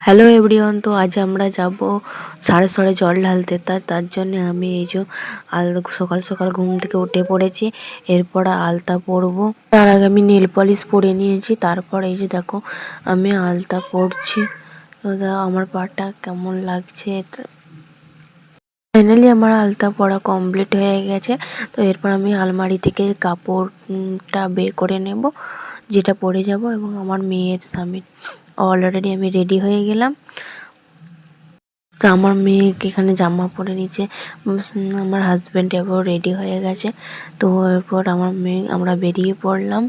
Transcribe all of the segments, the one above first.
Hello everyone, তো আজ আমরা যাব সাড়ে সরে জল ঢালতে। তার জন্য আমি এই যে সকাল সকাল ঘুম থেকে উঠে পড়েছি। এরপর আলতা পরবো। তার আগে আমি নেল পলিশ পরে নিয়েছি। তারপর এই যে দেখো আমি আলতা পরছি। তো আমার পাটা কেমন লাগছে। ফাইনালি আমার আলতা পরা কমপ্লিট হয়ে গেছে। তো এরপর আমি আলমারি থেকে কাপড়টা বের করে নেব, যেটা পরে যাব। এবং আমার মেয়ের স্বামী অলরেডি আমি রেডি হয়ে গেলাম। তো আমার মেয়েকে এখানে জামা পরে নিচে আমার হাজব্যান্ড এবার রেডি হয়ে গেছে। তো এরপর আমরা বেরিয়ে পড়লাম।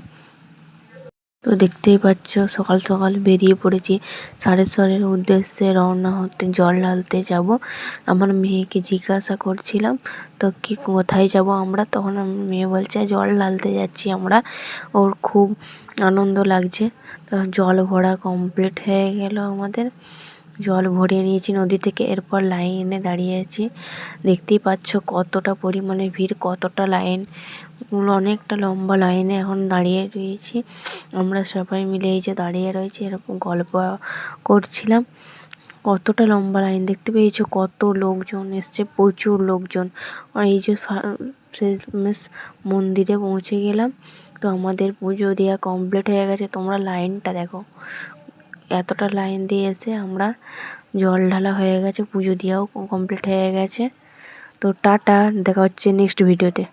তো দেখতেই পাচ্ছ সকাল সকাল বেরিয়ে পড়েছি সাড়ে উদ্দেশ্যে রওনা হতে, জল ঢালতে যাব। আমার মেয়েকে জিজ্ঞাসা করছিলাম তো কি কোথায় যাব আমরা, তখন আমার মেয়ে বলছে জল ঢালতে যাচ্ছি আমরা। ওর খুব আনন্দ লাগছে। তো জল ভরা কমপ্লিট হয়ে গেল আমাদের। জল ভরে নিয়েছি নদী থেকে। এরপর লাইনে দাঁড়িয়ে আছি। দেখতেই পাচ্ছ কতটা পরিমাণে ভিড়, কতটা লাইন, অনেকটা লম্বা লাইনে এখন দাঁড়িয়ে রয়েছি। আমরা সবাই মিলে এই যে দাঁড়িয়ে রয়েছি, এরকম গল্প করছিলাম। কতটা লম্বা লাইন দেখতে পেয়েছো, কত লোকজন এসছে, প্রচুর লোকজন। আর এই যে শেষমেশ মন্দিরে পৌঁছে গেলাম। তো আমাদের পুজো দেওয়া কমপ্লিট হয়ে গেছে। তোমরা লাইনটা দেখো, এতটা লাইন দিয়ে এসে আমরা জল ঢালা হয়ে গেছে, পুজো দেওয়াও কমপ্লিট হয়ে গেছে। তো টাটা, দেখা হচ্ছে নেক্সট ভিডিওতে।